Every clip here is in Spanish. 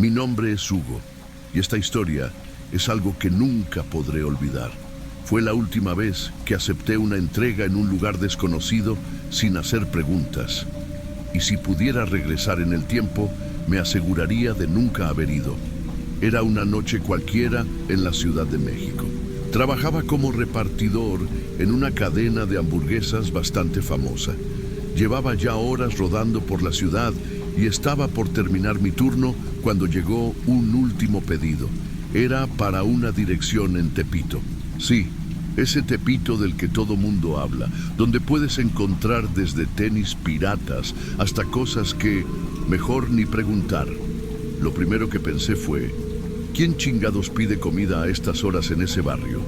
Mi nombre es Hugo, y esta historia es algo que nunca podré olvidar. Fue la última vez que acepté una entrega en un lugar desconocido sin hacer preguntas. Y si pudiera regresar en el tiempo, me aseguraría de nunca haber ido. Era una noche cualquiera en la Ciudad de México. Trabajaba como repartidor en una cadena de hamburguesas bastante famosa. Llevaba ya horas rodando por la ciudad y estaba por terminar mi turno cuando llegó un último pedido. Era para una dirección en Tepito. Sí, ese Tepito del que todo mundo habla, donde puedes encontrar desde tenis piratas hasta cosas que mejor ni preguntar. Lo primero que pensé fue, ¿quién chingados pide comida a estas horas en ese barrio?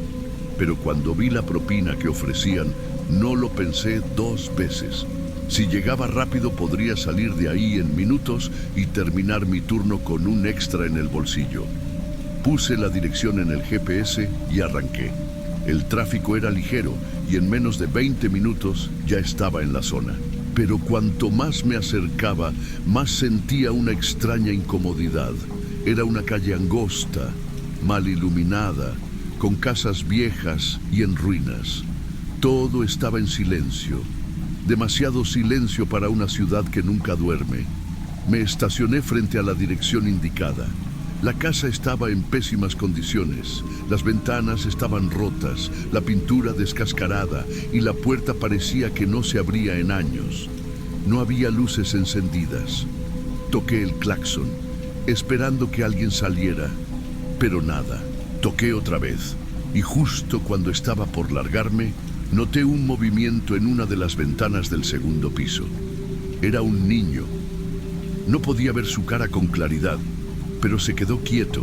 Pero cuando vi la propina que ofrecían, no lo pensé dos veces. Si llegaba rápido podría salir de ahí en minutos y terminar mi turno con un extra en el bolsillo. Puse la dirección en el GPS y arranqué. El tráfico era ligero y en menos de 20 minutos ya estaba en la zona. Pero cuanto más me acercaba, más sentía una extraña incomodidad. Era una calle angosta, mal iluminada, con casas viejas y en ruinas. Todo estaba en silencio. Demasiado silencio para una ciudad que nunca duerme. Me estacioné frente a la dirección indicada. La casa estaba en pésimas condiciones. Las ventanas estaban rotas, la pintura descascarada y la puerta parecía que no se abría en años. No había luces encendidas. Toqué el claxon, esperando que alguien saliera, pero nada. Toqué otra vez, y justo cuando estaba por largarme, noté un movimiento en una de las ventanas del segundo piso. Era un niño. No podía ver su cara con claridad, pero se quedó quieto,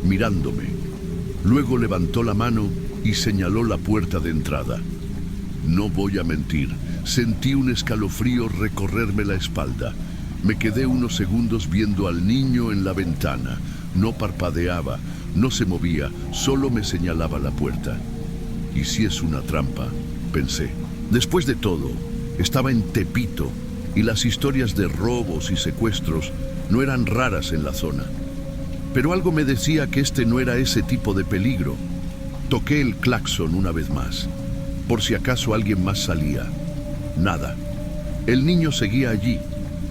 mirándome. Luego levantó la mano y señaló la puerta de entrada. No voy a mentir, sentí un escalofrío recorrerme la espalda. Me quedé unos segundos viendo al niño en la ventana. No parpadeaba, no se movía, solo me señalaba la puerta. ¿Y si es una trampa?, pensé. Después de todo, estaba en Tepito y las historias de robos y secuestros no eran raras en la zona. Pero algo me decía que este no era ese tipo de peligro. Toqué el claxon una vez más, por si acaso alguien más salía. Nada. El niño seguía allí.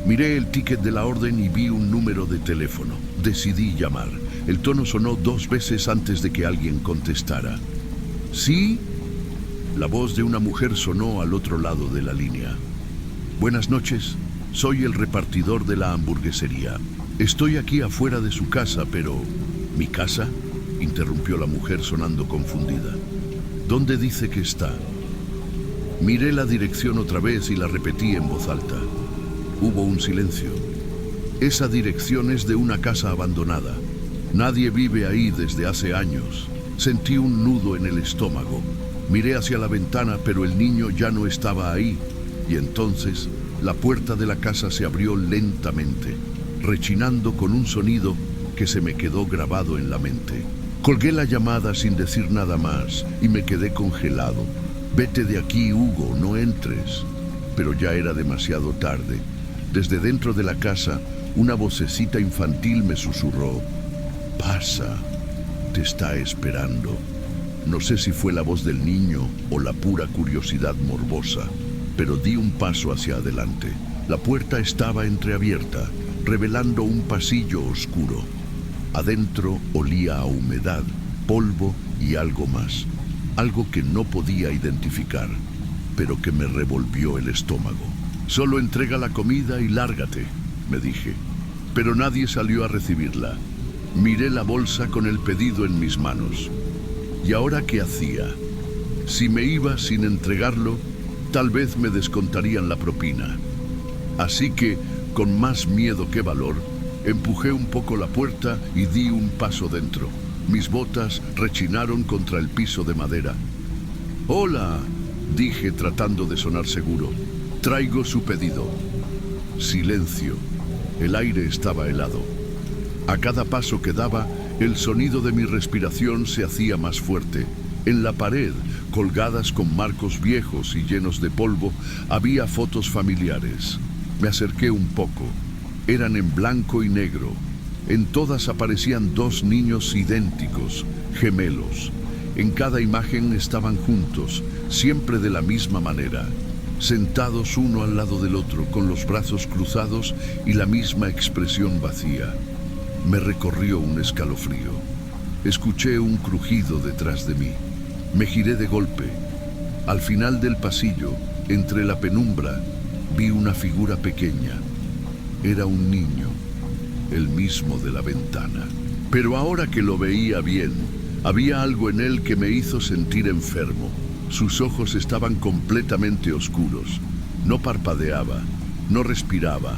Miré el ticket de la orden y vi un número de teléfono. Decidí llamar. El tono sonó 2 veces antes de que alguien contestara. ¿Sí? La voz de una mujer sonó al otro lado de la línea. Buenas noches. Soy el repartidor de la hamburguesería. Estoy aquí afuera de su casa, pero... ¿Mi casa?, interrumpió la mujer sonando confundida. ¿Dónde dice que está? Miré la dirección otra vez y la repetí en voz alta. Hubo un silencio. Esa dirección es de una casa abandonada. Nadie vive ahí desde hace años. Sentí un nudo en el estómago. Miré hacia la ventana, pero el niño ya no estaba ahí. Y entonces, la puerta de la casa se abrió lentamente, rechinando con un sonido que se me quedó grabado en la mente. Colgué la llamada sin decir nada más y me quedé congelado. Vete de aquí, Hugo, no entres. Pero ya era demasiado tarde. Desde dentro de la casa, una vocecita infantil me susurró: pasa, te está esperando. No sé si fue la voz del niño o la pura curiosidad morbosa, pero di un paso hacia adelante. La puerta estaba entreabierta, revelando un pasillo oscuro. Adentro olía a humedad, polvo y algo más. Algo que no podía identificar, pero que me revolvió el estómago. Solo entrega la comida y lárgate, me dije. Pero nadie salió a recibirla. Miré la bolsa con el pedido en mis manos. ¿Y ahora qué hacía? Si me iba sin entregarlo, tal vez me descontarían la propina. Así que, con más miedo que valor, empujé un poco la puerta y di un paso dentro. Mis botas rechinaron contra el piso de madera. «Hola», dije tratando de sonar seguro. «Traigo su pedido». Silencio. El aire estaba helado. A cada paso que daba, el sonido de mi respiración se hacía más fuerte. En la pared, colgadas con marcos viejos y llenos de polvo, había fotos familiares. Me acerqué un poco. Eran en blanco y negro. En todas aparecían dos niños idénticos, gemelos. En cada imagen estaban juntos, siempre de la misma manera, sentados uno al lado del otro, con los brazos cruzados y la misma expresión vacía. Me recorrió un escalofrío. Escuché un crujido detrás de mí. Me giré de golpe. Al final del pasillo, entre la penumbra, vi una figura pequeña. Era un niño, el mismo de la ventana. Pero ahora que lo veía bien, había algo en él que me hizo sentir enfermo. Sus ojos estaban completamente oscuros. No parpadeaba, no respiraba.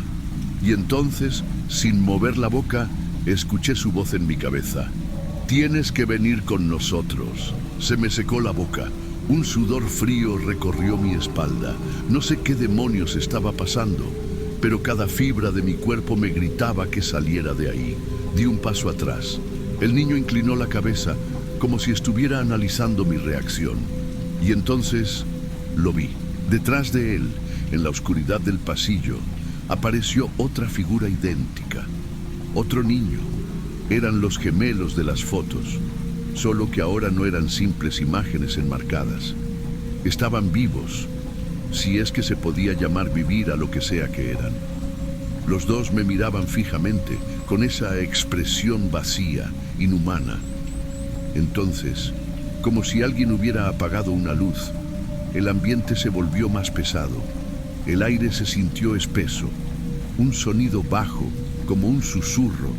Y entonces, sin mover la boca, escuché su voz en mi cabeza. «Tienes que venir con nosotros». Se me secó la boca. Un sudor frío recorrió mi espalda. No sé qué demonios estaba pasando, pero cada fibra de mi cuerpo me gritaba que saliera de ahí. Di un paso atrás. El niño inclinó la cabeza, como si estuviera analizando mi reacción. Y entonces lo vi. Detrás de él, en la oscuridad del pasillo, apareció otra figura idéntica. Otro niño. Eran los gemelos de las fotos, solo que ahora no eran simples imágenes enmarcadas. Estaban vivos, si es que se podía llamar vivir a lo que sea que eran. Los dos me miraban fijamente, con esa expresión vacía, inhumana. Entonces, como si alguien hubiera apagado una luz, el ambiente se volvió más pesado. El aire se sintió espeso. Un sonido bajo, como un susurro,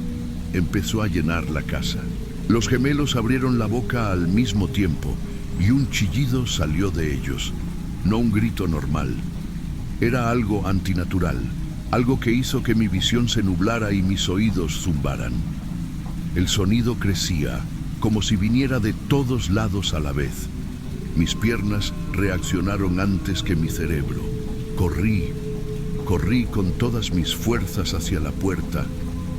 empezó a llenar la casa. Los gemelos abrieron la boca al mismo tiempo y un chillido salió de ellos. No un grito normal. Era algo antinatural, algo que hizo que mi visión se nublara y mis oídos zumbaran. El sonido crecía, como si viniera de todos lados a la vez. Mis piernas reaccionaron antes que mi cerebro. Corrí con todas mis fuerzas hacia la puerta,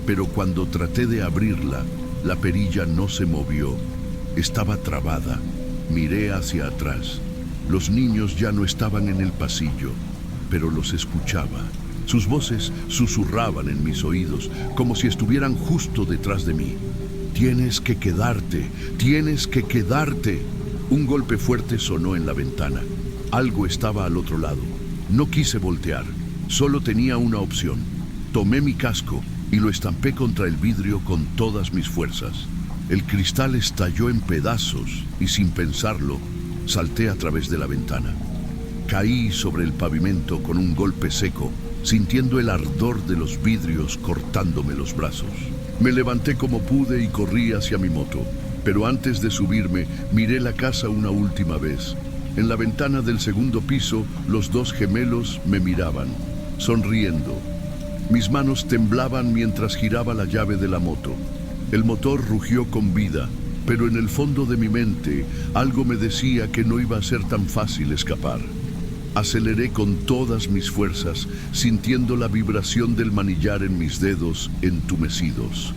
pero cuando traté de abrirla, la perilla no se movió. Estaba trabada. Miré hacia atrás. Los niños ya no estaban en el pasillo, pero los escuchaba. Sus voces susurraban en mis oídos, como si estuvieran justo detrás de mí. «Tienes que quedarte, tienes que quedarte». Un golpe fuerte sonó en la ventana. Algo estaba al otro lado. No quise voltear. Solo tenía una opción. Tomé mi casco y lo estampé contra el vidrio con todas mis fuerzas. El cristal estalló en pedazos y, sin pensarlo, salté a través de la ventana. Caí sobre el pavimento con un golpe seco, sintiendo el ardor de los vidrios cortándome los brazos. Me levanté como pude y corrí hacia mi moto, pero antes de subirme, miré la casa una última vez. En la ventana del segundo piso, los dos gemelos me miraban, sonriendo. Mis manos temblaban mientras giraba la llave de la moto. El motor rugió con vida, pero en el fondo de mi mente algo me decía que no iba a ser tan fácil escapar. Aceleré con todas mis fuerzas, sintiendo la vibración del manillar en mis dedos entumecidos.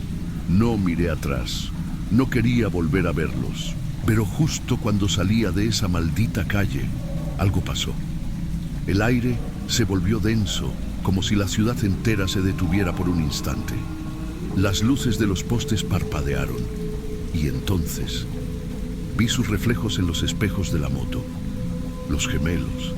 No miré atrás. No quería volver a verlos. Pero justo cuando salía de esa maldita calle, algo pasó. El aire se volvió denso, como si la ciudad entera se detuviera por un instante. Las luces de los postes parpadearon, y entonces vi sus reflejos en los espejos de la moto. Los gemelos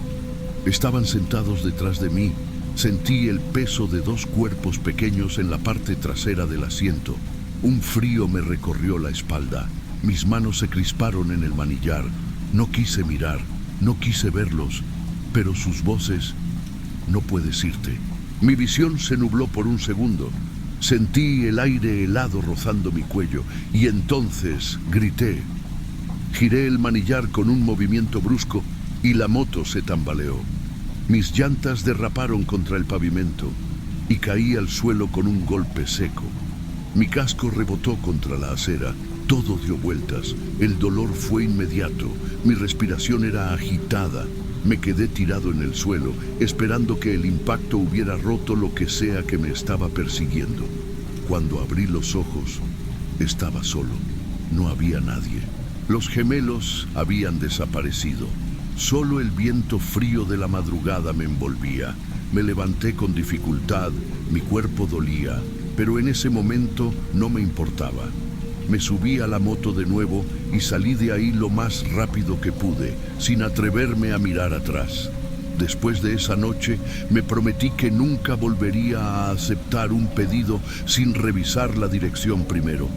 estaban sentados detrás de mí. Sentí el peso de dos cuerpos pequeños en la parte trasera del asiento. Un frío me recorrió la espalda. Mis manos se crisparon en el manillar. No quise mirar, no quise verlos, pero sus voces... No puedes irte. Mi visión se nubló por un segundo. Sentí el aire helado rozando mi cuello y entonces grité. Giré el manillar con un movimiento brusco y la moto se tambaleó. Mis llantas derraparon contra el pavimento y caí al suelo con un golpe seco. Mi casco rebotó contra la acera. Todo dio vueltas. El dolor fue inmediato. Mi respiración era agitada. Me quedé tirado en el suelo, esperando que el impacto hubiera roto lo que sea que me estaba persiguiendo. Cuando abrí los ojos, estaba solo. No había nadie. Los gemelos habían desaparecido. Solo el viento frío de la madrugada me envolvía. Me levanté con dificultad, mi cuerpo dolía. pero en ese momento no me importaba. Me subí a la moto de nuevo y salí de ahí lo más rápido que pude, sin atreverme a mirar atrás. Después de esa noche, me prometí que nunca volvería a aceptar un pedido sin revisar la dirección primero.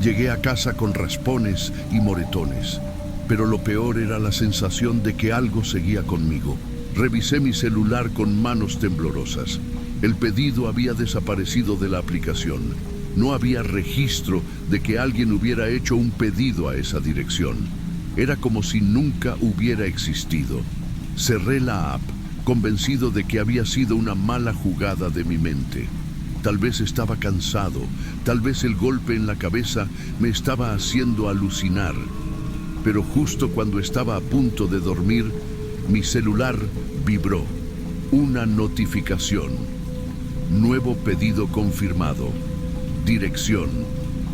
Llegué a casa con raspones y moretones, pero lo peor era la sensación de que algo seguía conmigo. Revisé mi celular con manos temblorosas. El pedido había desaparecido de la aplicación. No había registro de que alguien hubiera hecho un pedido a esa dirección. Era como si nunca hubiera existido. Cerré la app, convencido de que había sido una mala jugada de mi mente. Tal vez estaba cansado, tal vez el golpe en la cabeza me estaba haciendo alucinar. Pero justo cuando estaba a punto de dormir, mi celular vibró. Una notificación. Nuevo pedido confirmado. Dirección,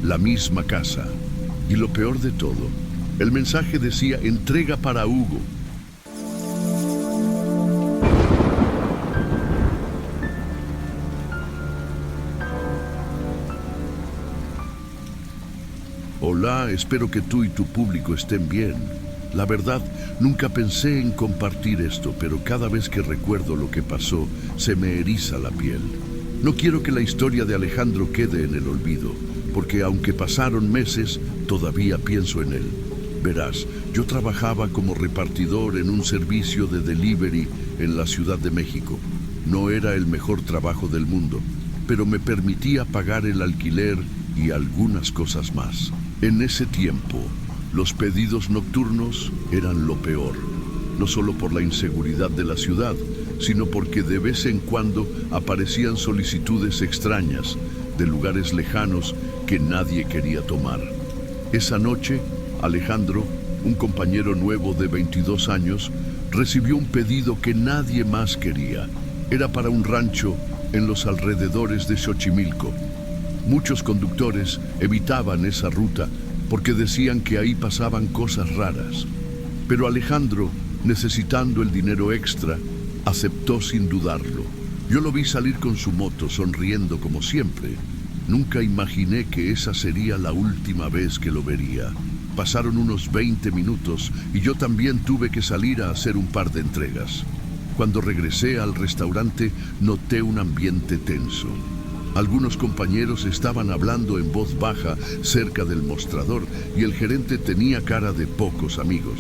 la misma casa. Y lo peor de todo, el mensaje decía entrega para Hugo. Hola, espero que tú y tu público estén bien. La verdad, nunca pensé en compartir esto, pero cada vez que recuerdo lo que pasó, se me eriza la piel. No quiero que la historia de Alejandro quede en el olvido, porque aunque pasaron meses, todavía pienso en él. Verás, yo trabajaba como repartidor en un servicio de delivery en la Ciudad de México. No era el mejor trabajo del mundo, pero me permitía pagar el alquiler y algunas cosas más. En ese tiempo, los pedidos nocturnos eran lo peor, no solo por la inseguridad de la ciudad, sino porque de vez en cuando aparecían solicitudes extrañas de lugares lejanos que nadie quería tomar. Esa noche, Alejandro, un compañero nuevo de 22 años, recibió un pedido que nadie más quería. Era para un rancho en los alrededores de Xochimilco. Muchos conductores evitaban esa ruta porque decían que ahí pasaban cosas raras. Pero Alejandro, necesitando el dinero extra, aceptó sin dudarlo. Yo lo vi salir con su moto, sonriendo como siempre. Nunca imaginé que esa sería la última vez que lo vería. Pasaron unos 20 minutos y yo también tuve que salir a hacer un par de entregas. Cuando regresé al restaurante, noté un ambiente tenso. Algunos compañeros estaban hablando en voz baja cerca del mostrador y el gerente tenía cara de pocos amigos.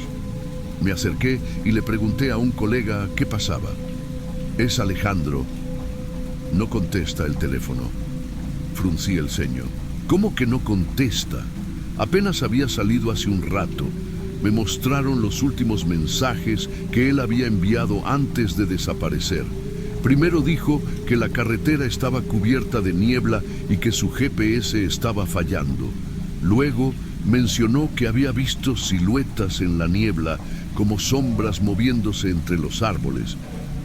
Me acerqué y le pregunté a un colega qué pasaba. Es Alejandro. No contesta el teléfono. Fruncí el ceño. ¿Cómo que no contesta? Apenas había salido hace un rato. Me mostraron los últimos mensajes que él había enviado antes de desaparecer. Primero dijo que la carretera estaba cubierta de niebla y que su GPS estaba fallando. Luego mencionó que había visto siluetas en la niebla como sombras moviéndose entre los árboles.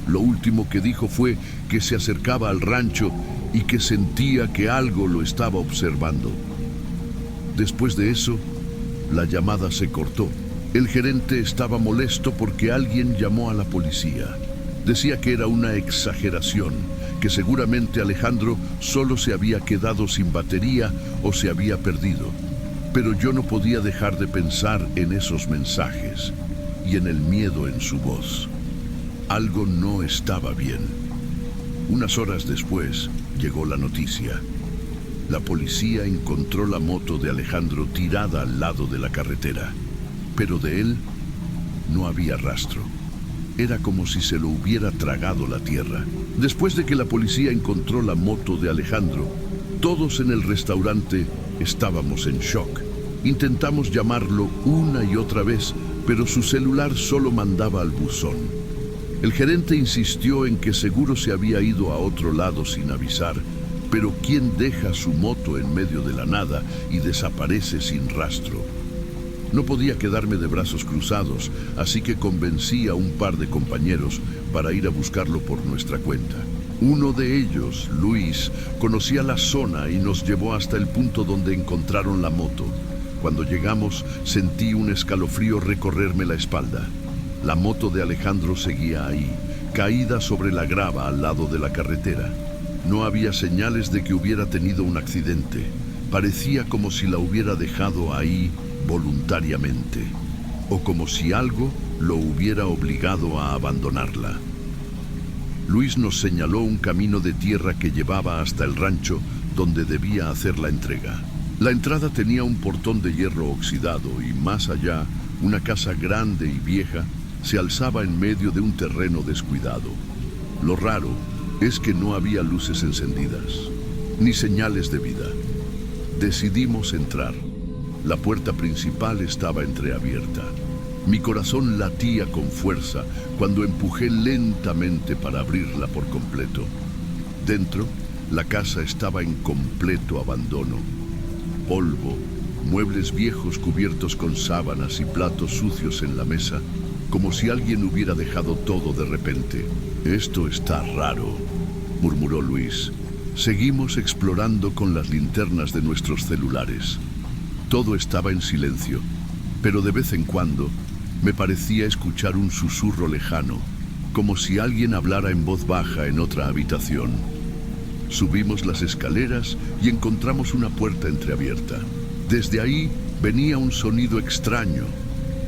Lo último que dijo fue que se acercaba al rancho y que sentía que algo lo estaba observando. Después de eso, la llamada se cortó. El gerente estaba molesto porque alguien llamó a la policía. Decía que era una exageración, que seguramente Alejandro solo se había quedado sin batería o se había perdido. Pero yo no podía dejar de pensar en esos mensajes y en el miedo en su voz. Algo no estaba bien. Unas horas después llegó la noticia. La policía encontró la moto de Alejandro tirada al lado de la carretera, pero de él no había rastro. Era como si se lo hubiera tragado la tierra. Después de que la policía encontró la moto de Alejandro, todos en el restaurante estábamos en shock. Intentamos llamarlo una y otra vez, pero su celular solo mandaba al buzón. El gerente insistió en que seguro se había ido a otro lado sin avisar, pero ¿quién deja su moto en medio de la nada y desaparece sin rastro? No podía quedarme de brazos cruzados, así que convencí a un par de compañeros para ir a buscarlo por nuestra cuenta. Uno de ellos, Luis, conocía la zona y nos llevó hasta el punto donde encontraron la moto. Cuando llegamos, sentí un escalofrío recorrerme la espalda. La moto de Alejandro seguía ahí, caída sobre la grava al lado de la carretera. No había señales de que hubiera tenido un accidente. Parecía como si la hubiera dejado ahí voluntariamente, o como si algo lo hubiera obligado a abandonarla. Luis nos señaló un camino de tierra que llevaba hasta el rancho donde debía hacer la entrega. La entrada tenía un portón de hierro oxidado y más allá, una casa grande y vieja se alzaba en medio de un terreno descuidado. Lo raro es que no había luces encendidas, ni señales de vida. Decidimos entrar. La puerta principal estaba entreabierta. Mi corazón latía con fuerza cuando empujé lentamente para abrirla por completo. Dentro, la casa estaba en completo abandono. Polvo, muebles viejos cubiertos con sábanas y platos sucios en la mesa, como si alguien hubiera dejado todo de repente. «Esto está raro», murmuró Luis. Seguimos explorando con las linternas de nuestros celulares. Todo estaba en silencio, pero de vez en cuando me parecía escuchar un susurro lejano, como si alguien hablara en voz baja en otra habitación. Subimos las escaleras y encontramos una puerta entreabierta. Desde ahí venía un sonido extraño,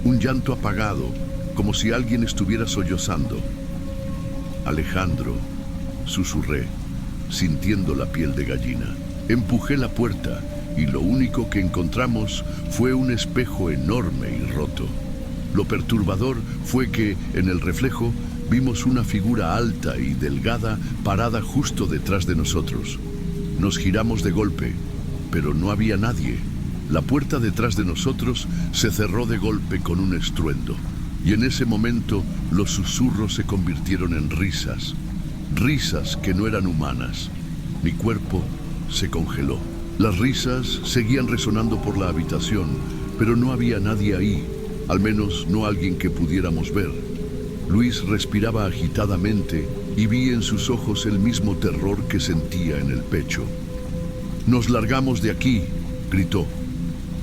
un llanto apagado, como si alguien estuviera sollozando. «Alejandro», susurré, sintiendo la piel de gallina. Empujé la puerta y lo único que encontramos fue un espejo enorme y roto. Lo perturbador fue que, en el reflejo, vimos una figura alta y delgada parada justo detrás de nosotros. Nos giramos de golpe, pero no había nadie. La puerta detrás de nosotros se cerró de golpe con un estruendo. Y en ese momento los susurros se convirtieron en risas. Risas que no eran humanas. Mi cuerpo se congeló. Las risas seguían resonando por la habitación, pero no había nadie ahí, al menos no alguien que pudiéramos ver. Luis respiraba agitadamente y vi en sus ojos el mismo terror que sentía en el pecho. «Nos largamos de aquí», gritó.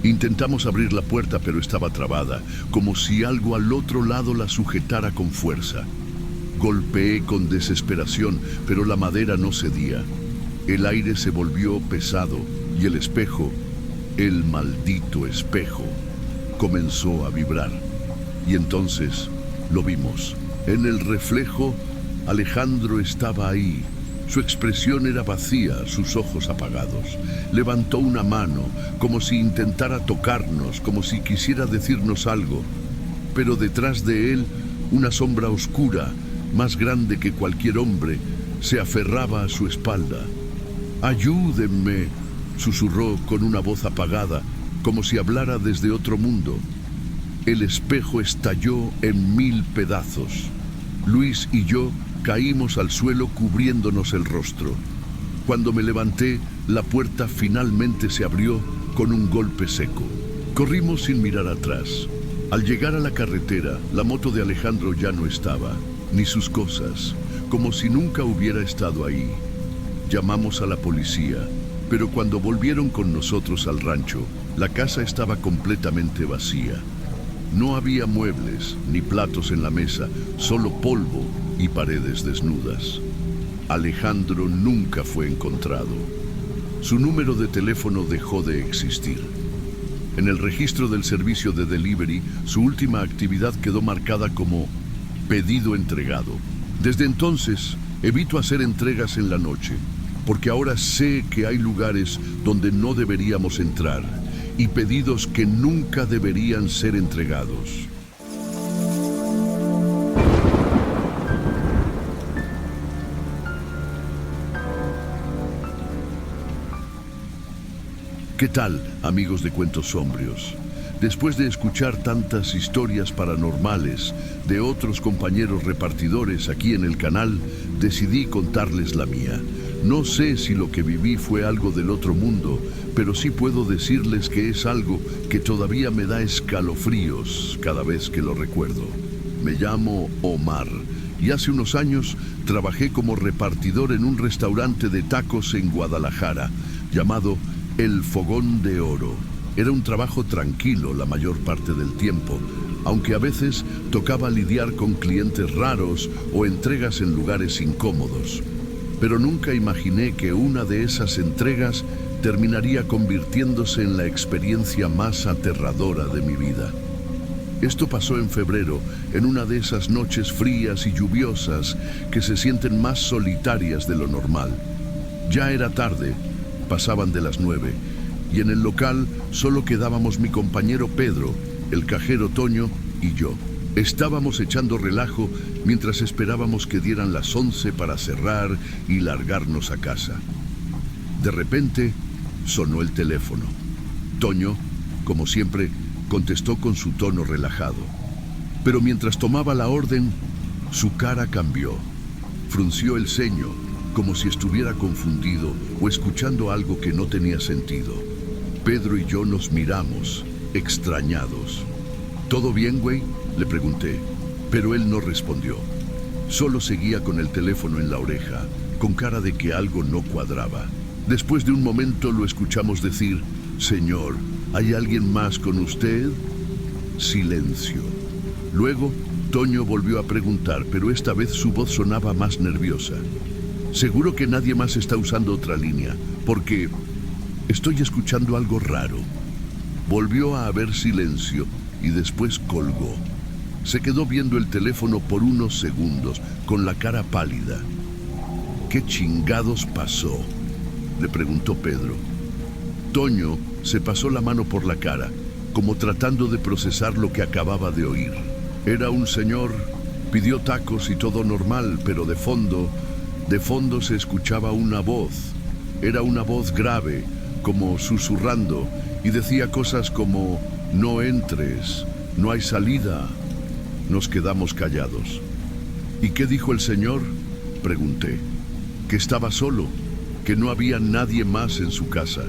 Intentamos abrir la puerta, pero estaba trabada, como si algo al otro lado la sujetara con fuerza. Golpeé con desesperación, pero la madera no cedía. El aire se volvió pesado y el espejo, el maldito espejo, comenzó a vibrar. Y entonces lo vimos. En el reflejo, Alejandro estaba ahí. Su expresión era vacía, sus ojos apagados. Levantó una mano, como si intentara tocarnos, como si quisiera decirnos algo. Pero detrás de él, una sombra oscura, más grande que cualquier hombre, se aferraba a su espalda. «Ayúdenme», susurró con una voz apagada, como si hablara desde otro mundo. El espejo estalló en 1000 pedazos. Luis y yo caímos al suelo cubriéndonos el rostro. Cuando me levanté, la puerta finalmente se abrió con un golpe seco. Corrimos sin mirar atrás. Al llegar a la carretera, la moto de Alejandro ya no estaba, ni sus cosas, como si nunca hubiera estado ahí. Llamamos a la policía, pero cuando volvieron con nosotros al rancho, la casa estaba completamente vacía. No había muebles ni platos en la mesa, solo polvo y paredes desnudas. Alejandro nunca fue encontrado. Su número de teléfono dejó de existir. En el registro del servicio de delivery, su última actividad quedó marcada como pedido entregado. Desde entonces, evito hacer entregas en la noche, porque ahora sé que hay lugares donde no deberíamos entrar y pedidos que nunca deberían ser entregados. ¿Qué tal, amigos de Cuentos Sombrios? Después de escuchar tantas historias paranormales de otros compañeros repartidores aquí en el canal, decidí contarles la mía. No sé si lo que viví fue algo del otro mundo, pero sí puedo decirles que es algo que todavía me da escalofríos cada vez que lo recuerdo. Me llamo Omar y hace unos años trabajé como repartidor en un restaurante de tacos en Guadalajara, llamado El Fogón de Oro. Era un trabajo tranquilo la mayor parte del tiempo, aunque a veces tocaba lidiar con clientes raros o entregas en lugares incómodos. pero nunca imaginé que una de esas entregas terminaría convirtiéndose en la experiencia más aterradora de mi vida. Esto pasó en febrero, en una de esas noches frías y lluviosas que se sienten más solitarias de lo normal. Ya era tarde, pasaban de las 9, y en el local solo quedábamos mi compañero Pedro, el cajero Toño y yo. Estábamos echando relajo mientras esperábamos que dieran las 11 para cerrar y largarnos a casa. De repente sonó el teléfono. Toño, como siempre, contestó con su tono relajado. Pero mientras tomaba la orden, su cara cambió. Frunció el ceño, como si estuviera confundido o escuchando algo que no tenía sentido. Pedro y yo nos miramos, extrañados. ¿Todo bien, güey?, le pregunté, pero él no respondió. Solo seguía con el teléfono en la oreja, con cara de que algo no cuadraba. Después de un momento lo escuchamos decir: «Señor, ¿hay alguien más con usted?». Silencio. Luego, Toño volvió a preguntar, pero esta vez su voz sonaba más nerviosa. «Seguro que nadie más está usando otra línea, porque estoy escuchando algo raro». Volvió a haber silencio y después colgó. Se quedó viendo el teléfono por unos segundos, con la cara pálida. «¿Qué chingados pasó?», le preguntó Pedro. Toño se pasó la mano por la cara, como tratando de procesar lo que acababa de oír. Era un señor, pidió tacos y todo normal, pero de fondo se escuchaba una voz. Era una voz grave, como susurrando, y decía cosas como: «No entres, no hay salida». Nos quedamos callados. «¿Y qué dijo el señor?», pregunté. «Que estaba solo, que no había nadie más en su casa».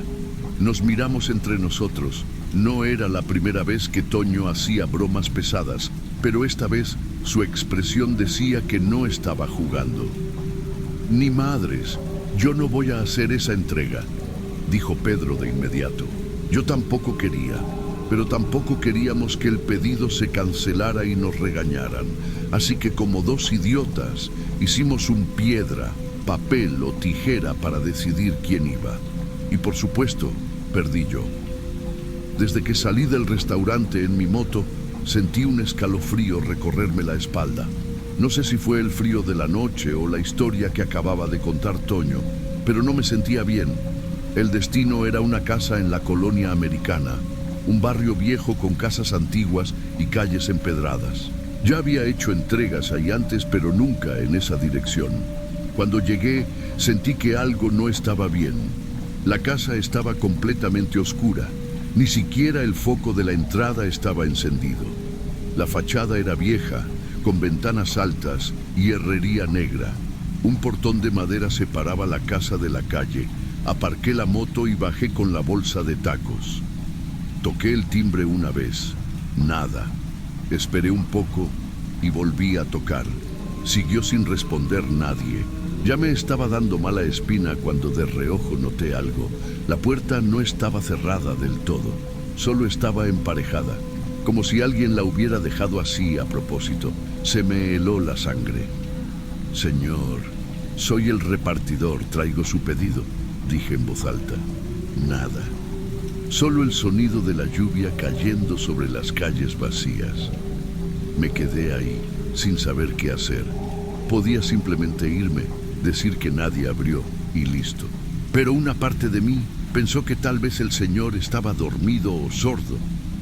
Nos miramos entre nosotros. No era la primera vez que Toño hacía bromas pesadas, pero esta vez su expresión decía que no estaba jugando. «Ni madres, yo no voy a hacer esa entrega», dijo Pedro de inmediato. Yo tampoco quería, pero tampoco queríamos que el pedido se cancelara y nos regañaran. Así que, como dos idiotas, hicimos un piedra, papel o tijera para decidir quién iba. Y por supuesto, perdí yo. Desde que salí del restaurante en mi moto, sentí un escalofrío recorrerme la espalda. No sé si fue el frío de la noche o la historia que acababa de contar Toño, pero no me sentía bien. El destino era una casa en la colonia americana, un barrio viejo con casas antiguas y calles empedradas. Ya había hecho entregas ahí antes, pero nunca en esa dirección. Cuando llegué, sentí que algo no estaba bien. La casa estaba completamente oscura. Ni siquiera el foco de la entrada estaba encendido. La fachada era vieja, con ventanas altas y herrería negra. Un portón de madera separaba la casa de la calle. Aparqué la moto y bajé con la bolsa de tacos. Toqué el timbre una vez. Nada. Esperé un poco y volví a tocar. Siguió sin responder nadie. Ya me estaba dando mala espina cuando de reojo noté algo. La puerta no estaba cerrada del todo. Solo estaba emparejada, como si alguien la hubiera dejado así a propósito. Se me heló la sangre. «Señor, soy el repartidor, traigo su pedido», dije en voz alta. Nada. Solo el sonido de la lluvia cayendo sobre las calles vacías. Me quedé ahí, sin saber qué hacer. Podía simplemente irme, decir que nadie abrió y listo. Pero una parte de mí pensó que tal vez el señor estaba dormido o sordo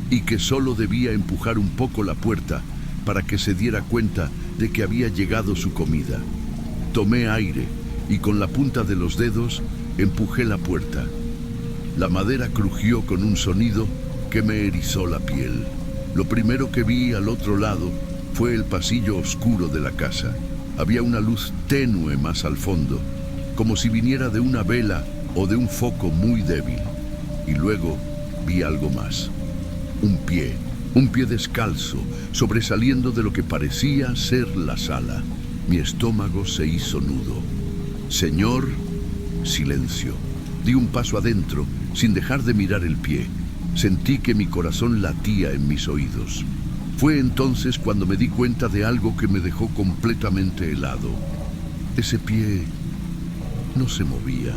y que solo debía empujar un poco la puerta para que se diera cuenta de que había llegado su comida. Tomé aire y con la punta de los dedos empujé la puerta. La madera crujió con un sonido que me erizó la piel. Lo primero que vi al otro lado fue el pasillo oscuro de la casa. Había una luz tenue más al fondo, como si viniera de una vela o de un foco muy débil. Y luego vi algo más. Un pie descalzo, sobresaliendo de lo que parecía ser la sala. Mi estómago se hizo nudo. «Señor», silencio. Di un paso adentro, sin dejar de mirar el pie. Sentí que mi corazón latía en mis oídos. Fue entonces cuando me di cuenta de algo que me dejó completamente helado. Ese pie No se movía.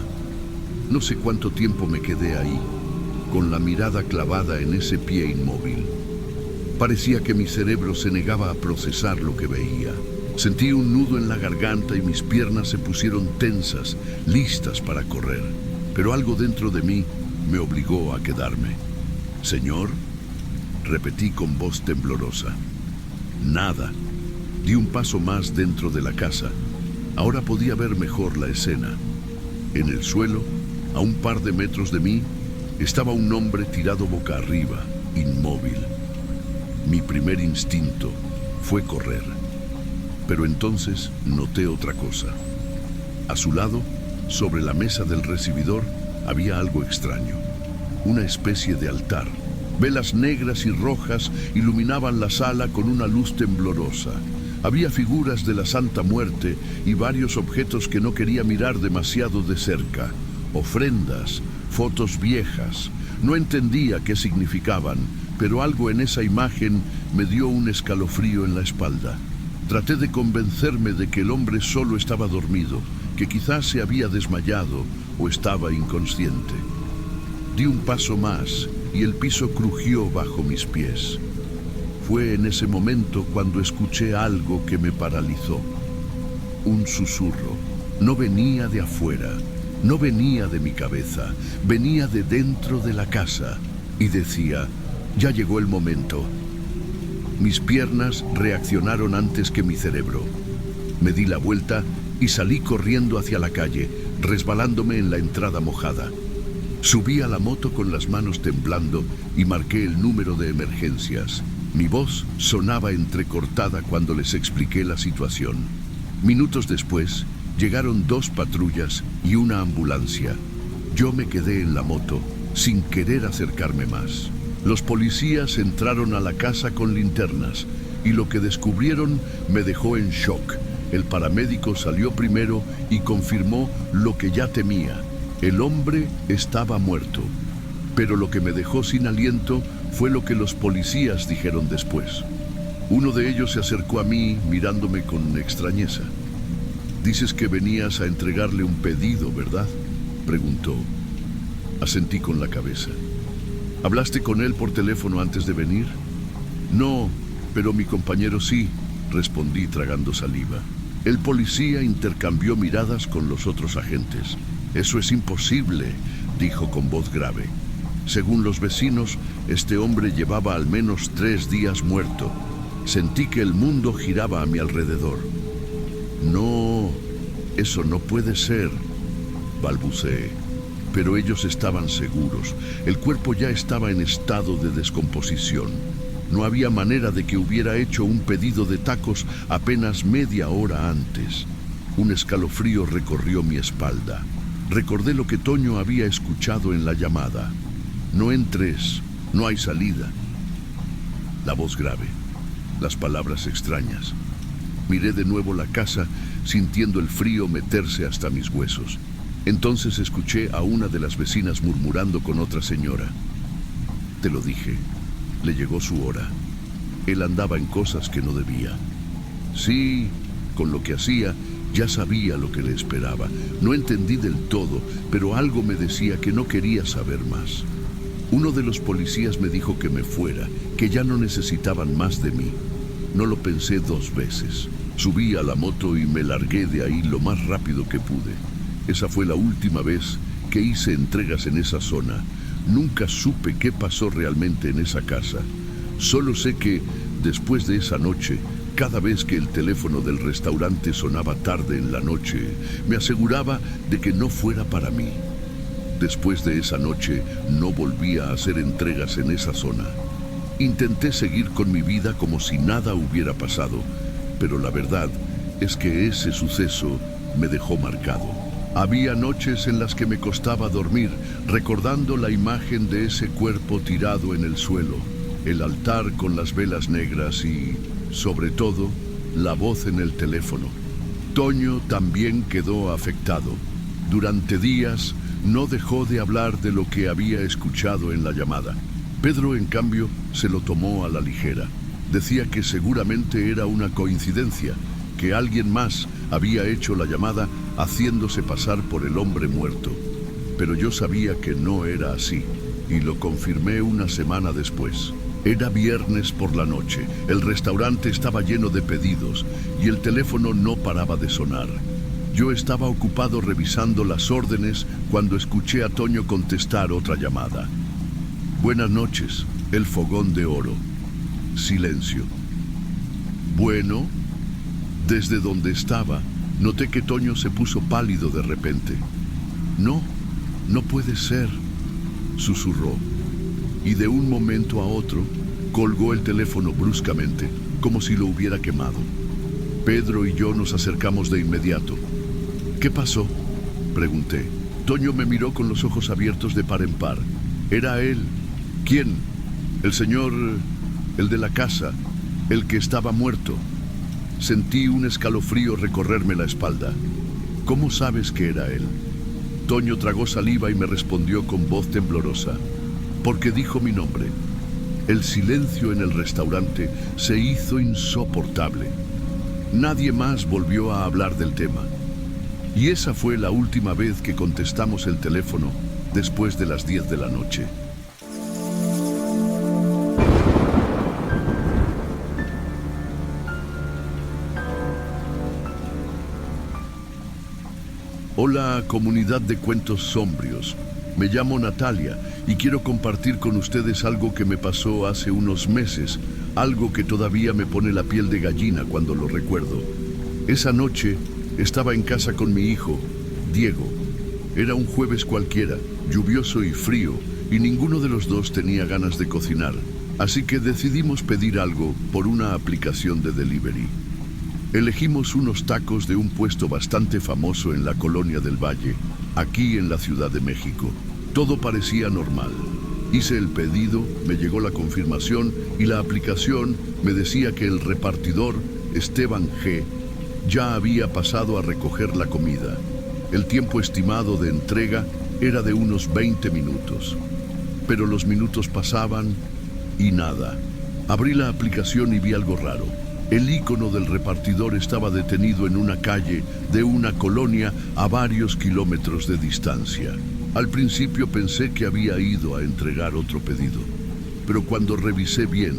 No sé cuánto tiempo me quedé ahí, con la mirada clavada en ese pie inmóvil. Parecía que mi cerebro se negaba a procesar lo que veía. Sentí un nudo en la garganta y mis piernas se pusieron tensas, listas para correr. Pero algo dentro de mí me obligó a quedarme. «Señor», repetí con voz temblorosa. Nada. Di un paso más dentro de la casa. Ahora podía ver mejor la escena. En el suelo, a un par de metros de mí, estaba un hombre tirado boca arriba, inmóvil. Mi primer instinto fue correr. Pero entonces noté otra cosa. A su lado, sobre la mesa del recibidor, había algo extraño. Una especie de altar. Velas negras y rojas iluminaban la sala con una luz temblorosa. Había figuras de la Santa Muerte y varios objetos que no quería mirar demasiado de cerca. Ofrendas, fotos viejas. No entendía qué significaban, pero algo en esa imagen me dio un escalofrío en la espalda. Traté de convencerme de que el hombre solo estaba dormido, que quizás se había desmayado o estaba inconsciente. Di un paso más y el piso crujió bajo mis pies. Fue en ese momento cuando escuché algo que me paralizó. Un susurro. No venía de afuera, no venía de mi cabeza, venía de dentro de la casa y decía: «Ya llegó el momento». Mis piernas reaccionaron antes que mi cerebro. Me di la vuelta y salí corriendo hacia la calle, resbalándome en la entrada mojada. Subí a la moto con las manos temblando y marqué el número de emergencias. Mi voz sonaba entrecortada cuando les expliqué la situación. Minutos después, llegaron 2 patrullas y una ambulancia. Yo me quedé en la moto, sin querer acercarme más. Los policías entraron a la casa con linternas y lo que descubrieron me dejó en shock. El paramédico salió primero y confirmó lo que ya temía. El hombre estaba muerto. Pero lo que me dejó sin aliento fue lo que los policías dijeron después. Uno de ellos se acercó a mí mirándome con extrañeza. «Dices que venías a entregarle un pedido, ¿verdad?», preguntó. Asentí con la cabeza. «¿Hablaste con él por teléfono antes de venir?». «No, pero mi compañero sí», respondí tragando saliva. El policía intercambió miradas con los otros agentes. «Eso es imposible», dijo con voz grave. «Según los vecinos, este hombre llevaba al menos 3 días muerto. Sentí que el mundo giraba a mi alrededor». «No, eso no puede ser», balbuceé. Pero ellos estaban seguros. El cuerpo ya estaba en estado de descomposición. No había manera de que hubiera hecho un pedido de tacos apenas media hora antes. Un escalofrío recorrió mi espalda. Recordé lo que Toño había escuchado en la llamada. «No entres, no hay salida». La voz grave, las palabras extrañas. Miré de nuevo la casa, sintiendo el frío meterse hasta mis huesos. Entonces escuché a una de las vecinas murmurando con otra señora. «Te lo dije, le llegó su hora. Él andaba en cosas que no debía». Sí, con lo que hacía, ya sabía lo que le esperaba. No entendí del todo, pero algo me decía que no quería saber más. Uno de los policías me dijo que me fuera, que ya no necesitaban más de mí. No lo pensé 2 veces. Subí a la moto y me largué de ahí lo más rápido que pude. Esa fue la última vez que hice entregas en esa zona. Nunca supe qué pasó realmente en esa casa. Solo sé que, después de esa noche, cada vez que el teléfono del restaurante sonaba tarde en la noche, me aseguraba de que no fuera para mí. Después de esa noche, no volví a hacer entregas en esa zona. Intenté seguir con mi vida como si nada hubiera pasado, pero la verdad es que ese suceso me dejó marcado. Había noches en las que me costaba dormir, recordando la imagen de ese cuerpo tirado en el suelo, el altar con las velas negras y, sobre todo, la voz en el teléfono. Toño también quedó afectado. Durante días no dejó de hablar de lo que había escuchado en la llamada. Pedro, en cambio, se lo tomó a la ligera. Decía que seguramente era una coincidencia, que alguien más había hecho la llamada haciéndose pasar por el hombre muerto. Pero yo sabía que no era así, y lo confirmé una semana después. Era viernes por la noche, el restaurante estaba lleno de pedidos y el teléfono no paraba de sonar. Yo estaba ocupado revisando las órdenes cuando escuché a Toño contestar otra llamada. Buenas noches, el fogón de oro. Silencio. Bueno, desde donde estaba, noté que Toño se puso pálido de repente. No, no puede ser, susurró. Y de un momento a otro, colgó el teléfono bruscamente, como si lo hubiera quemado. Pedro y yo nos acercamos de inmediato. ¿Qué pasó?, pregunté. Toño me miró con los ojos abiertos de par en par. Era él. ¿Quién? El señor, el de la casa, el que estaba muerto. Sentí un escalofrío recorrerme la espalda. ¿Cómo sabes que era él? Toño tragó saliva y me respondió con voz temblorosa. Porque dijo mi nombre. El silencio en el restaurante se hizo insoportable. Nadie más volvió a hablar del tema. Y esa fue la última vez que contestamos el teléfono después de las 10 de la noche. Hola, comunidad de cuentos sombrios. Me llamo Natalia y quiero compartir con ustedes algo que me pasó hace unos meses, algo que todavía me pone la piel de gallina cuando lo recuerdo. Esa noche estaba en casa con mi hijo, Diego. Era un jueves cualquiera, lluvioso y frío, y ninguno de los dos tenía ganas de cocinar, así que decidimos pedir algo por una aplicación de delivery. Elegimos unos tacos de un puesto bastante famoso en la Colonia del Valle, aquí en la Ciudad de México. Todo parecía normal. Hice el pedido, me llegó la confirmación y la aplicación me decía que el repartidor, Esteban G., ya había pasado a recoger la comida. El tiempo estimado de entrega era de unos 20 minutos. Pero los minutos pasaban y nada. Abrí la aplicación y vi algo raro. El icono del repartidor estaba detenido en una calle de una colonia a varios kilómetros de distancia. Al principio pensé que había ido a entregar otro pedido, pero cuando revisé bien,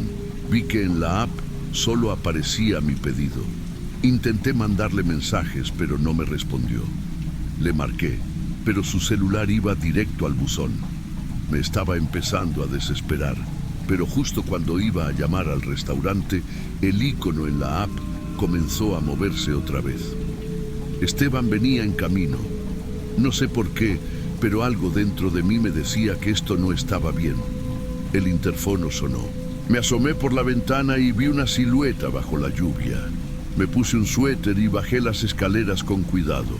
vi que en la app solo aparecía mi pedido. Intenté mandarle mensajes, pero no me respondió. Le marqué, pero su celular iba directo al buzón. Me estaba empezando a desesperar, pero justo cuando iba a llamar al restaurante, el icono en la app comenzó a moverse otra vez. Esteban venía en camino. No sé por qué, pero algo dentro de mí me decía que esto no estaba bien. El interfono sonó. Me asomé por la ventana y vi una silueta bajo la lluvia. Me puse un suéter y bajé las escaleras con cuidado.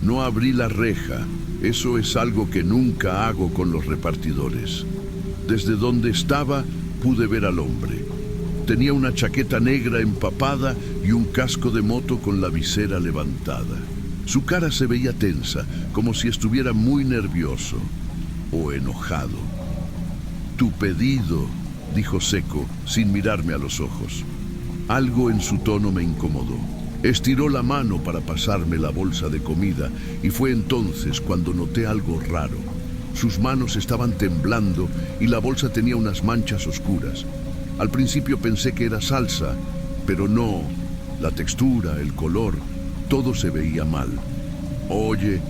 No abrí la reja. Eso es algo que nunca hago con los repartidores. Desde donde estaba, pude ver al hombre. Tenía una chaqueta negra empapada y un casco de moto con la visera levantada. Su cara se veía tensa, como si estuviera muy nervioso o enojado. Tu pedido, dijo seco, sin mirarme a los ojos. Algo en su tono me incomodó. Estiró la mano para pasarme la bolsa de comida y fue entonces cuando noté algo raro. Sus manos estaban temblando y la bolsa tenía unas manchas oscuras. Al principio pensé que era salsa, pero no. La textura, el color, todo se veía mal. Oye,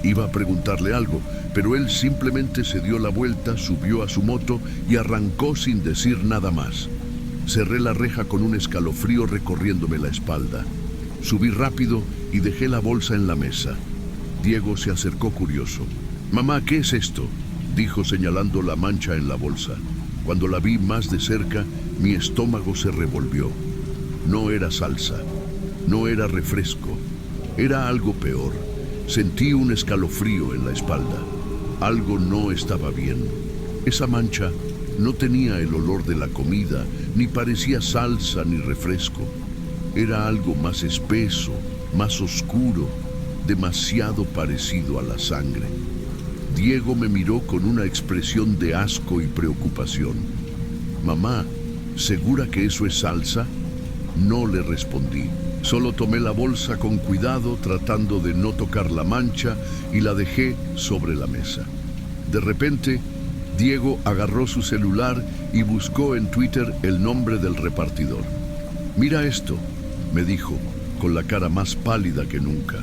iba a preguntarle algo, pero él simplemente se dio la vuelta, subió a su moto y arrancó sin decir nada más. Cerré la reja con un escalofrío recorriéndome la espalda. Subí rápido y dejé la bolsa en la mesa. Diego se acercó curioso. «Mamá, ¿qué es esto?», dijo señalando la mancha en la bolsa. Cuando la vi más de cerca, mi estómago se revolvió. No era salsa, no era refresco, era algo peor. Sentí un escalofrío en la espalda. Algo no estaba bien. Esa mancha no tenía el olor de la comida, ni parecía salsa ni refresco. Era algo más espeso, más oscuro, demasiado parecido a la sangre. Diego me miró con una expresión de asco y preocupación. «Mamá, ¿segura que eso es salsa?». No le respondí. Solo tomé la bolsa con cuidado, tratando de no tocar la mancha, y la dejé sobre la mesa. De repente, Diego agarró su celular y buscó en Twitter el nombre del repartidor. «Mira esto», me dijo, con la cara más pálida que nunca.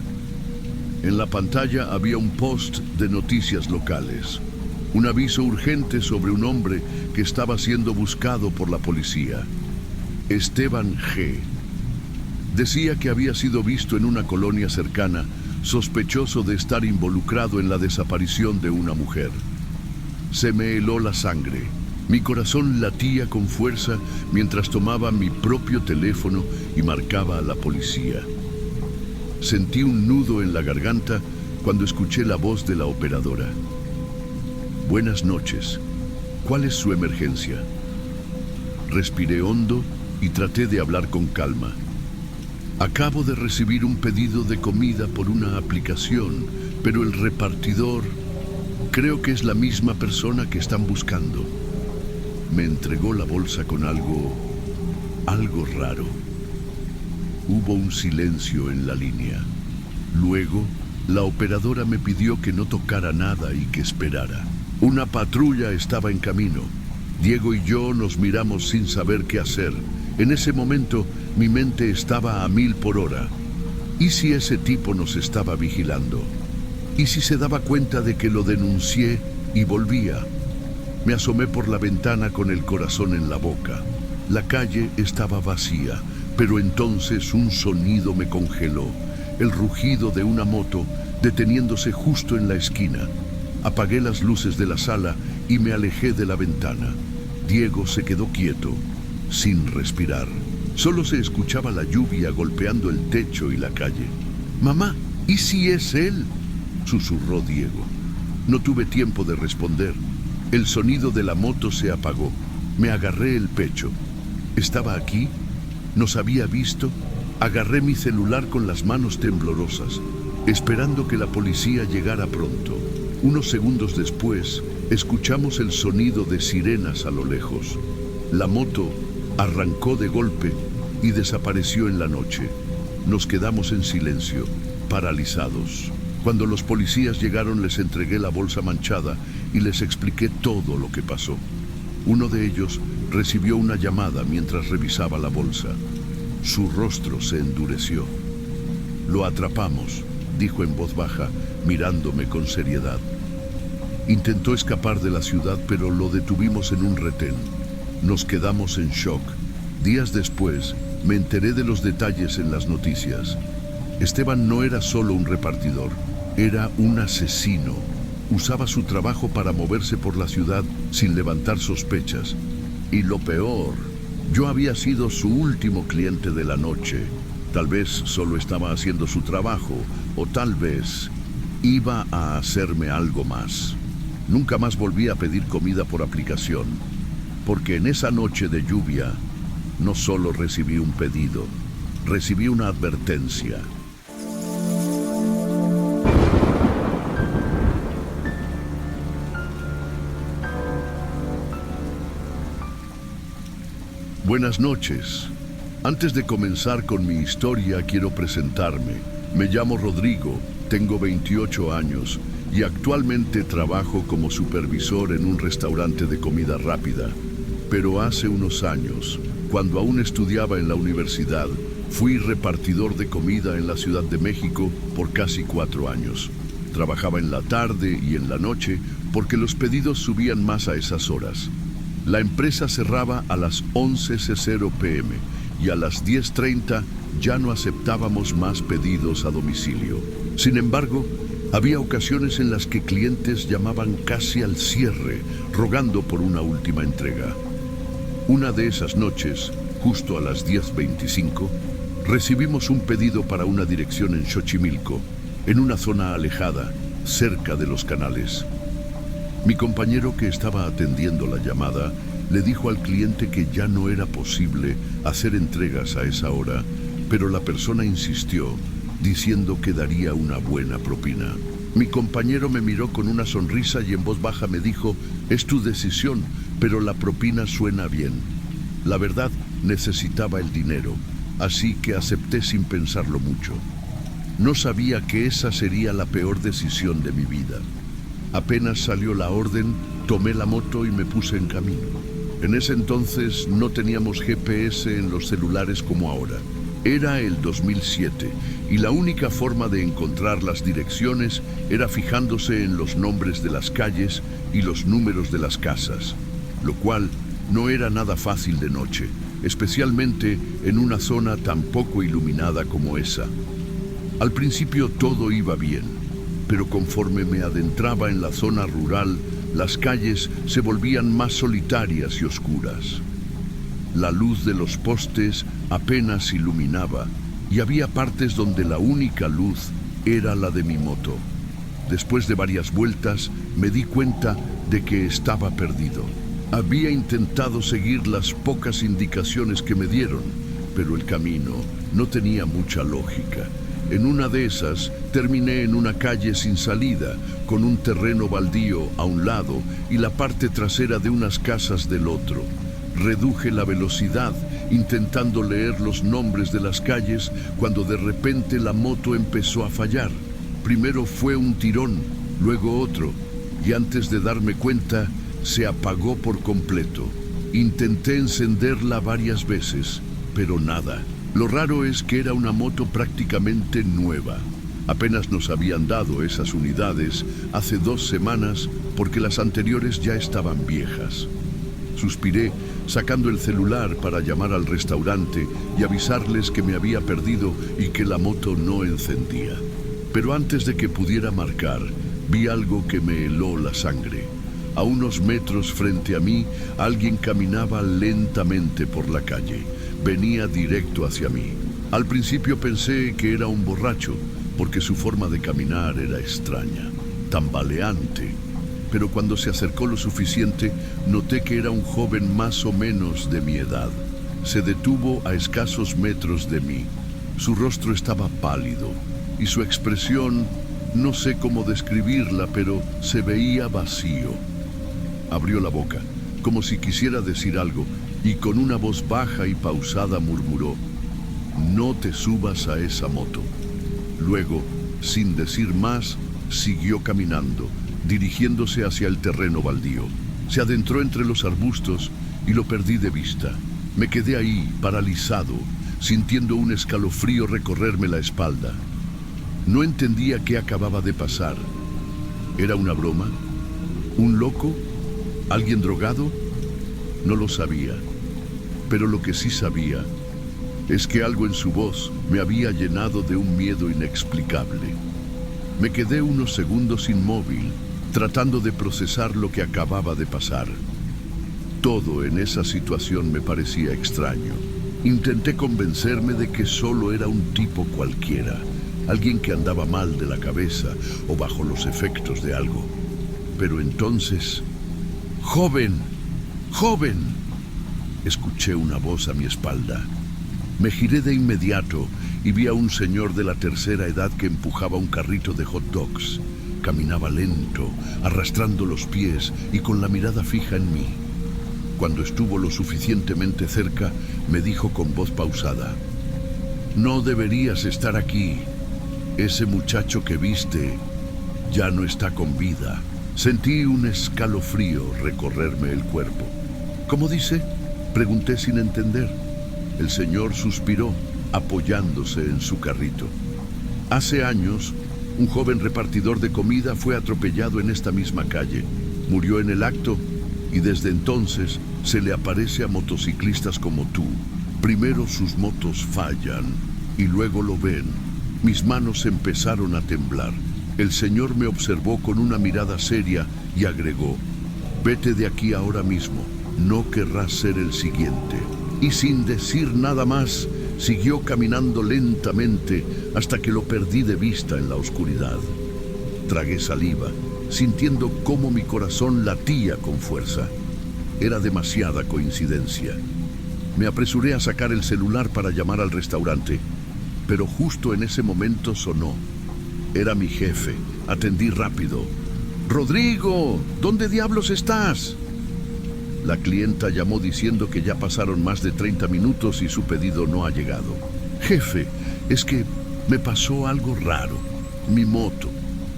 En la pantalla había un post de noticias locales. Un aviso urgente sobre un hombre que estaba siendo buscado por la policía. Esteban G. Decía que había sido visto en una colonia cercana, sospechoso de estar involucrado en la desaparición de una mujer. Se me heló la sangre. Mi corazón latía con fuerza mientras tomaba mi propio teléfono y marcaba a la policía. Sentí un nudo en la garganta cuando escuché la voz de la operadora. «Buenas noches. ¿Cuál es su emergencia?» Respiré hondo y traté de hablar con calma. «Acabo de recibir un pedido de comida por una aplicación, pero el repartidor creo que es la misma persona que están buscando». Me entregó la bolsa con algo raro. Hubo un silencio en la línea. Luego, la operadora me pidió que no tocara nada y que esperara. Una patrulla estaba en camino. Diego y yo nos miramos sin saber qué hacer. En ese momento, mi mente estaba a 1000 por hora. ¿Y si ese tipo nos estaba vigilando? ¿Y si se daba cuenta de que lo denuncié y volvía? Me asomé por la ventana con el corazón en la boca. La calle estaba vacía, pero entonces un sonido me congeló. El rugido de una moto deteniéndose justo en la esquina. Apagué las luces de la sala y me alejé de la ventana. Diego se quedó quieto, sin respirar. Solo se escuchaba la lluvia golpeando el techo y la calle. «Mamá, ¿y si es él?», susurró Diego. No tuve tiempo de responder. El sonido de la moto se apagó. Me agarré el pecho. ¿Estaba aquí? ¿Nos había visto? Agarré mi celular con las manos temblorosas, esperando que la policía llegara pronto. Unos segundos después, escuchamos el sonido de sirenas a lo lejos. La moto arrancó de golpe y desapareció en la noche. Nos quedamos en silencio, paralizados. Cuando los policías llegaron, les entregué la bolsa manchada y les expliqué todo lo que pasó. Uno de ellos recibió una llamada mientras revisaba la bolsa. Su rostro se endureció. «Lo atrapamos», dijo en voz baja, mirándome con seriedad. Intentó escapar de la ciudad, pero lo detuvimos en un retén. Nos quedamos en shock. Días después, me enteré de los detalles en las noticias. Esteban no era solo un repartidor, era un asesino. Usaba su trabajo para moverse por la ciudad sin levantar sospechas. Y lo peor, yo había sido su último cliente de la noche. Tal vez solo estaba haciendo su trabajo, o tal vez iba a hacerme algo más. Nunca más volví a pedir comida por aplicación, porque en esa noche de lluvia no solo recibí un pedido, recibí una advertencia. Buenas noches. Antes de comenzar con mi historia, quiero presentarme. Me llamo Rodrigo, tengo 28 años y actualmente trabajo como supervisor en un restaurante de comida rápida. Pero hace unos años, cuando aún estudiaba en la universidad, fui repartidor de comida en la Ciudad de México por casi 4 años. Trabajaba en la tarde y en la noche porque los pedidos subían más a esas horas. La empresa cerraba a las 11:00 p.m. y a las 10:30 ya no aceptábamos más pedidos a domicilio. Sin embargo, había ocasiones en las que clientes llamaban casi al cierre, rogando por una última entrega. Una de esas noches, justo a las 10:25, recibimos un pedido para una dirección en Xochimilco, en una zona alejada, cerca de los canales. Mi compañero que estaba atendiendo la llamada le dijo al cliente que ya no era posible hacer entregas a esa hora, pero la persona insistió, diciendo que daría una buena propina. Mi compañero me miró con una sonrisa y en voz baja me dijo: «Es tu decisión, pero la propina suena bien». La verdad, necesitaba el dinero, así que acepté sin pensarlo mucho. No sabía que esa sería la peor decisión de mi vida. Apenas salió la orden, tomé la moto y me puse en camino. En ese entonces no teníamos GPS en los celulares como ahora. Era el 2007 y la única forma de encontrar las direcciones era fijándose en los nombres de las calles y los números de las casas, lo cual no era nada fácil de noche, especialmente en una zona tan poco iluminada como esa. Al principio todo iba bien, pero conforme me adentraba en la zona rural, las calles se volvían más solitarias y oscuras. La luz de los postes apenas iluminaba y había partes donde la única luz era la de mi moto. Después de varias vueltas me di cuenta de que estaba perdido. Había intentado seguir las pocas indicaciones que me dieron, pero el camino no tenía mucha lógica. En una de esas terminé en una calle sin salida, con un terreno baldío a un lado y la parte trasera de unas casas del otro. Reduje la velocidad intentando leer los nombres de las calles cuando de repente la moto empezó a fallar. Primero fue un tirón, luego otro, y antes de darme cuenta se apagó por completo. Intenté encenderla varias veces, pero nada. Lo raro es que era una moto prácticamente nueva. Apenas nos habían dado esas unidades hace 2 semanas porque las anteriores ya estaban viejas. Suspiré, sacando el celular para llamar al restaurante y avisarles que me había perdido y que la moto no encendía. Pero antes de que pudiera marcar, vi algo que me heló la sangre. A unos metros frente a mí, alguien caminaba lentamente por la calle. Venía directo hacia mí. Al principio pensé que era un borracho, porque su forma de caminar era extraña, tambaleante. Pero cuando se acercó lo suficiente, noté que era un joven más o menos de mi edad. Se detuvo a escasos metros de mí. Su rostro estaba pálido y su expresión, no sé cómo describirla, pero se veía vacío. Abrió la boca, como si quisiera decir algo, y con una voz baja y pausada murmuró: «No te subas a esa moto». Luego, sin decir más, siguió caminando, dirigiéndose hacia el terreno baldío. Se adentró entre los arbustos y lo perdí de vista. Me quedé ahí, paralizado, sintiendo un escalofrío recorrerme la espalda. No entendía qué acababa de pasar. ¿Era una broma? ¿Un loco? ¿Alguien drogado? No lo sabía. Pero lo que sí sabía es que algo en su voz me había llenado de un miedo inexplicable. Me quedé unos segundos inmóvil, tratando de procesar lo que acababa de pasar. Todo en esa situación me parecía extraño. Intenté convencerme de que solo era un tipo cualquiera, alguien que andaba mal de la cabeza o bajo los efectos de algo. Pero entonces... ¡Joven! ¡Joven!, escuché una voz a mi espalda. Me giré de inmediato y vi a un señor de la tercera edad que empujaba un carrito de hot dogs. Caminaba lento, arrastrando los pies y con la mirada fija en mí. Cuando estuvo lo suficientemente cerca, me dijo con voz pausada: «No deberías estar aquí. Ese muchacho que viste ya no está con vida». Sentí un escalofrío recorrerme el cuerpo. ¿Cómo dice?, pregunté sin entender. El señor suspiró, apoyándose en su carrito. Hace años, un joven repartidor de comida fue atropellado en esta misma calle. Murió en el acto y desde entonces se le aparece a motociclistas como tú. Primero sus motos fallan y luego lo ven. Mis manos empezaron a temblar. El señor me observó con una mirada seria y agregó: «Vete de aquí ahora mismo, no querrás ser el siguiente». Y sin decir nada más, siguió caminando lentamente hasta que lo perdí de vista en la oscuridad. Tragué saliva, sintiendo cómo mi corazón latía con fuerza. Era demasiada coincidencia. Me apresuré a sacar el celular para llamar al restaurante, pero justo en ese momento sonó. Era mi jefe. Atendí rápido. «Rodrigo, ¿dónde diablos estás?». La clienta llamó diciendo que ya pasaron más de 30 minutos y su pedido no ha llegado. Jefe, es que me pasó algo raro. Mi moto.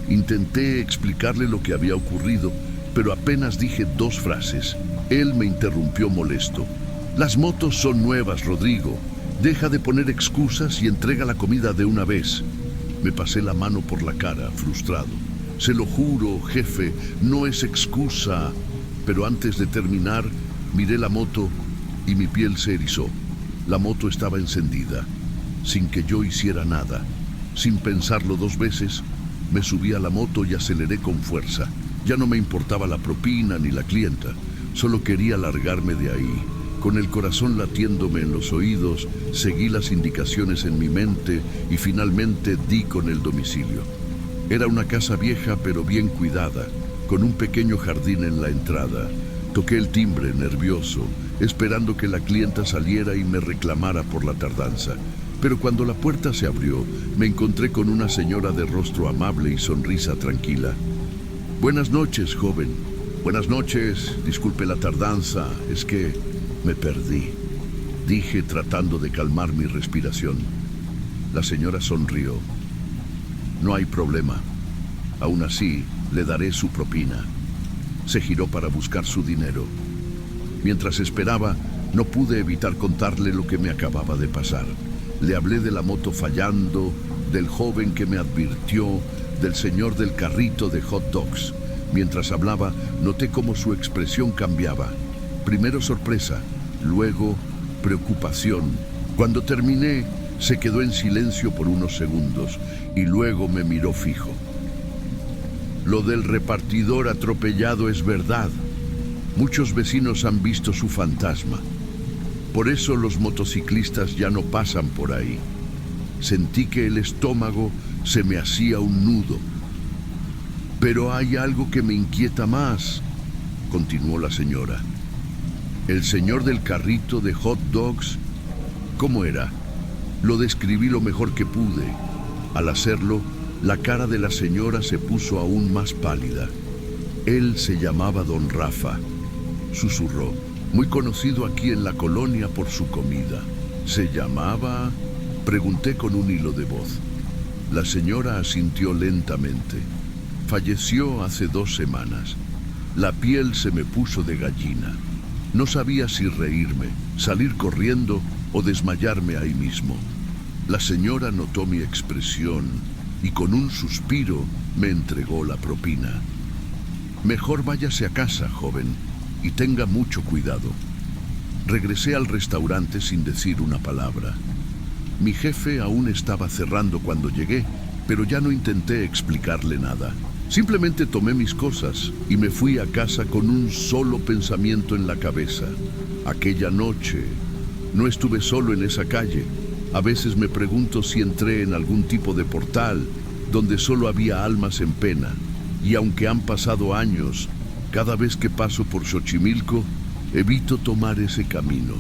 Intenté explicarle lo que había ocurrido, pero apenas dije 2 frases. Él me interrumpió molesto. Las motos son nuevas, Rodrigo. Deja de poner excusas y entrega la comida de una vez. Me pasé la mano por la cara, frustrado. Se lo juro, jefe, no es excusa. Pero antes de terminar, miré la moto y mi piel se erizó. La moto estaba encendida, sin que yo hiciera nada. Sin pensarlo 2 veces, me subí a la moto y aceleré con fuerza. Ya no me importaba la propina ni la clienta, solo quería largarme de ahí. Con el corazón latiéndome en los oídos, seguí las indicaciones en mi mente y finalmente di con el domicilio. Era una casa vieja pero bien cuidada, con un pequeño jardín en la entrada. Toqué el timbre, nervioso, esperando que la clienta saliera y me reclamara por la tardanza. Pero cuando la puerta se abrió, me encontré con una señora de rostro amable y sonrisa tranquila. Buenas noches, joven. Buenas noches, disculpe la tardanza, es que me perdí, dije tratando de calmar mi respiración. La señora sonrió. No hay problema. Aún así, le daré su propina. Se giró para buscar su dinero. Mientras esperaba, no pude evitar contarle lo que me acababa de pasar. Le hablé de la moto fallando, del joven que me advirtió, del señor del carrito de hot dogs. Mientras hablaba, noté cómo su expresión cambiaba. Primero sorpresa, luego preocupación. Cuando terminé, se quedó en silencio por unos segundos y luego me miró fijo. Lo del repartidor atropellado es verdad. Muchos vecinos han visto su fantasma. Por eso los motociclistas ya no pasan por ahí. Sentí que el estómago se me hacía un nudo. Pero hay algo que me inquieta más, continuó la señora. El señor del carrito de hot dogs, ¿cómo era? Lo describí lo mejor que pude. Al hacerlo, la cara de la señora se puso aún más pálida. Él se llamaba Don Rafa, susurró, muy conocido aquí en la colonia por su comida. ¿Se llamaba? Pregunté con un hilo de voz. La señora asintió lentamente. Falleció hace 2 semanas. La piel se me puso de gallina. No sabía si reírme, salir corriendo o desmayarme ahí mismo. La señora notó mi expresión y con un suspiro me entregó la propina. Mejor váyase a casa, joven, y tenga mucho cuidado. Regresé al restaurante sin decir una palabra. Mi jefe aún estaba cerrando cuando llegué, pero ya no intenté explicarle nada. Simplemente tomé mis cosas y me fui a casa con un solo pensamiento en la cabeza. Aquella noche no estuve solo en esa calle. A veces me pregunto si entré en algún tipo de portal donde solo había almas en pena. Y aunque han pasado años, cada vez que paso por Xochimilco, evito tomar ese camino.